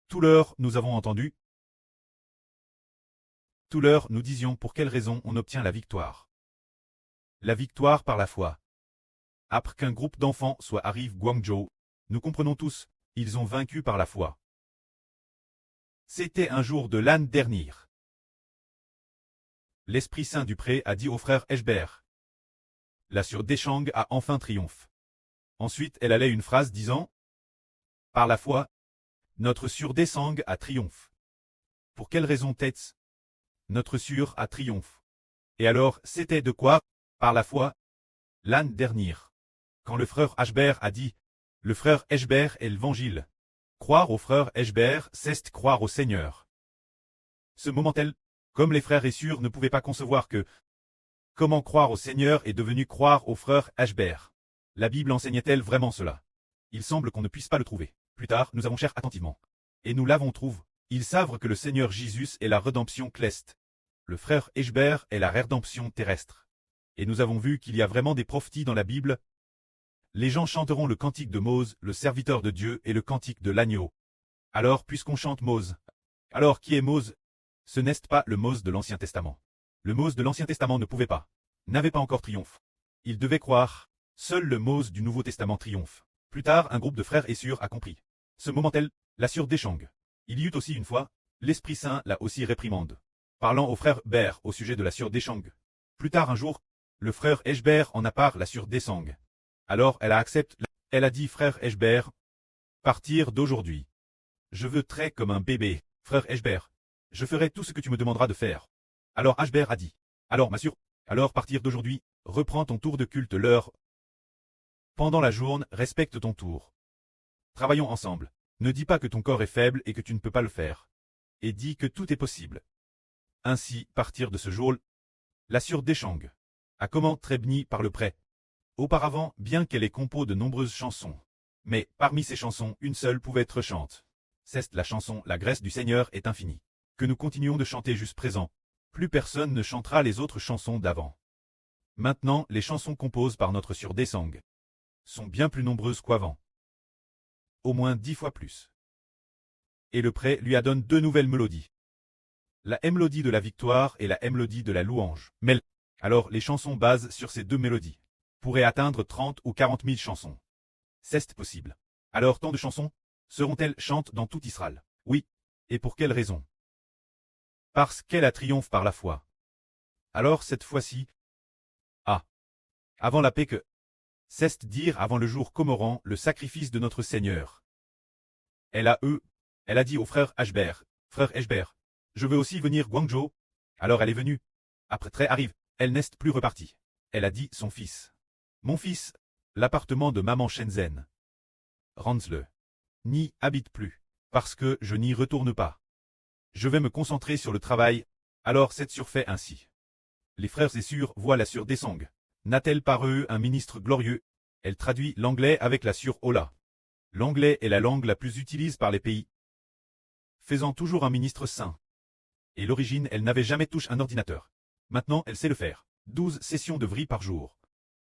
Tout l'heure, nous avons entendu. Tout l'heure, nous disions pour quelle raison on obtient la victoire. La victoire par la foi. Après qu'un groupe d'enfants soit arrive Guangzhou, nous comprenons tous, ils ont vaincu par la foi. C'était un jour de l'an dernier. L'Esprit Saint du Pré a dit au frère Eshbert. La sœur Deschang a enfin triomphe. Ensuite, elle allait une phrase disant « Par la foi, notre sœur Desang a triomphe. » Pour quelle raison Tetz? Notre sœur a triomphe. Et alors, c'était de quoi, par la foi? L'an dernier. Quand le frère Eshbert a dit « Le frère Eshbert est l'évangile. Croire au frère Eshbert, c'est croire au Seigneur. » Ce moment-là, comme les frères et sœurs ne pouvaient pas concevoir que comment croire au Seigneur est devenu croire au frère Eshbert. La Bible enseignait-elle vraiment cela? Il semble qu'on ne puisse pas le trouver. Plus tard, nous avons cherché attentivement. Et nous l'avons trouvé. Ils savent que le Seigneur Jésus est la rédemption céleste. Le frère Eshbert est la rédemption terrestre. Et nous avons vu qu'il y a vraiment des prophéties dans la Bible. Les gens chanteront le cantique de Mose, le serviteur de Dieu, et le cantique de l'agneau. Alors, puisqu'on chante Mose, alors qui est Mose? Ce n'est pas le Mose de l'Ancien Testament. Le Mose de l'Ancien Testament ne pouvait pas, n'avait pas encore triomphe. Il devait croire, seul le Mose du Nouveau Testament triomphe. Plus tard, un groupe de frères et sœurs a compris. Ce moment-là, la sœur Deschang. Il y eut aussi une fois, l'Esprit Saint l'a aussi réprimande. Parlant au frère Bert au sujet de la sœur Deschang. Plus tard un jour, le frère Eshbert en a parlé la sœur Desang. Alors elle a accepté, elle a dit frère Eshbert, partir d'aujourd'hui. Je veux très comme un bébé, frère Eshbert. Je ferai tout ce que tu me demanderas de faire. Alors Eshbert a dit, alors ma sœur, alors partir d'aujourd'hui, reprends ton tour de culte l'heure. Pendant la journée, respecte ton tour. Travaillons ensemble. Ne dis pas que ton corps est faible et que tu ne peux pas le faire. Et dis que tout est possible. Ainsi, partir de ce jour, la sœur Deschang a comment Trebni par le prêt. Auparavant, bien qu'elle ait composé de nombreuses chansons. Mais, parmi ces chansons, une seule pouvait être chante. C'est la chanson « La grâce du Seigneur est infinie » que nous continuons de chanter jusqu'à présent. Plus personne ne chantera les autres chansons d'avant. Maintenant, les chansons composées par notre sœur Desang sont bien plus nombreuses qu'avant. Au moins 10 fois plus. Et le prêt lui adonne 2 nouvelles mélodies. La mélodie de la victoire et la mélodie de la louange. Mais, alors les chansons basées sur ces 2 mélodies pourraient atteindre 30 ou 40 000 chansons. C'est possible. Alors tant de chansons seront-elles chantes dans tout Israël? Oui. Et pour quelle raison? Parce qu'elle a triomphe par la foi. Alors cette fois-ci, avant la paix que, c'est dire avant le jour commémorant le sacrifice de notre Seigneur. Elle a dit au frère Eshbert, frère Eshbert, je veux aussi venir Guangzhou. Alors elle est venue. Après très arrive, elle n'est plus repartie. Elle a dit son fils. Mon fils, l'appartement de maman Shenzhen. Rends-le. N'y habite plus, parce que je n'y retourne pas. Je vais me concentrer sur le travail, alors c'est surfait ainsi. Les frères et sœurs voient la sœur Desang. N'a-t-elle pas eux un ministre glorieux? Elle traduit l'anglais avec la sœur Ola. L'anglais est la langue la plus utilisée par les pays, faisant toujours un ministre saint. Et l'origine, elle n'avait jamais touché un ordinateur. Maintenant, elle sait le faire. 12 sessions de vrille par jour.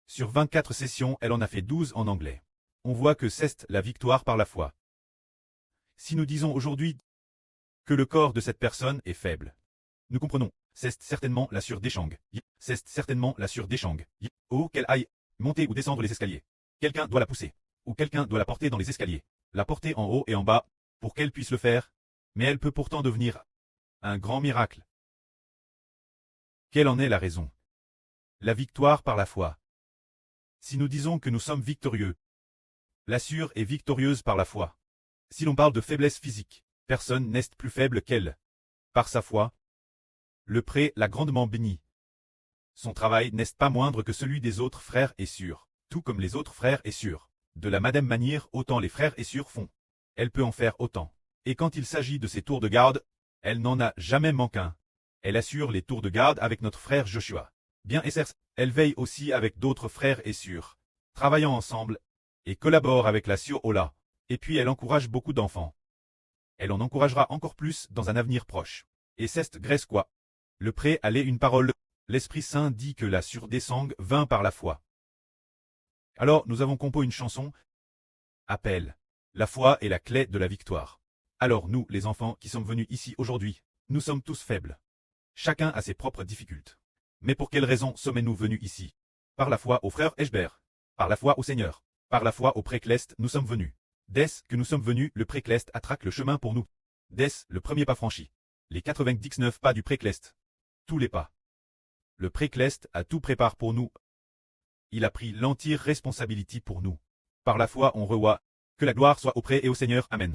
Sur 24 sessions, elle en a fait 12 en anglais. On voit que c'est la victoire par la foi. Si nous disons aujourd'hui que le corps de cette personne est faible, nous comprenons, c'est certainement la sœur Deschang. C'est certainement la sœur Deschang. Oh, qu'elle aille monter ou descendre les escaliers. Quelqu'un doit la pousser. Ou quelqu'un doit la porter dans les escaliers. La porter en haut et en bas, pour qu'elle puisse le faire. Mais elle peut pourtant devenir un grand miracle. Quelle en est la raison? La victoire par la foi. Si nous disons que nous sommes victorieux, la sœur est victorieuse par la foi. Si l'on parle de faiblesse physique, personne n'est plus faible qu'elle. Par sa foi, le pré l'a grandement béni. Son travail n'est pas moindre que celui des autres frères et sœurs, tout comme les autres frères et sœurs. De la même manière, autant les frères et sœurs font. Elle peut en faire autant. Et quand il s'agit de ses tours de garde, elle n'en a jamais manqué un. Elle assure les tours de garde avec notre frère Joshua. Bien et certes, elle veille aussi avec d'autres frères et sœurs, travaillant ensemble, et collabore avec la sœur Ola. Et puis elle encourage beaucoup d'enfants. Elle en encouragera encore plus dans un avenir proche. Et c'est grâce quoi? Le pré allait une parole. L'Esprit Saint dit que la sœur Desang vint par la foi. Alors nous avons composé une chanson. Appel. La foi est la clé de la victoire. Alors nous, les enfants qui sommes venus ici aujourd'hui, nous sommes tous faibles. Chacun a ses propres difficultés. Mais pour quelle raison sommes-nous venus ici? Par la foi au frère Eschber. Par la foi au Seigneur. Par la foi au précleste, nous sommes venus. Dès que nous sommes venus, le précleste a tracé le chemin pour nous. Dès le premier pas franchi. Les 99 pas du précleste. Tous les pas. Le précleste a tout préparé pour nous. Il a pris l'entière responsabilité pour nous. Par la foi on revoit. Que la gloire soit auprès et au Seigneur. Amen.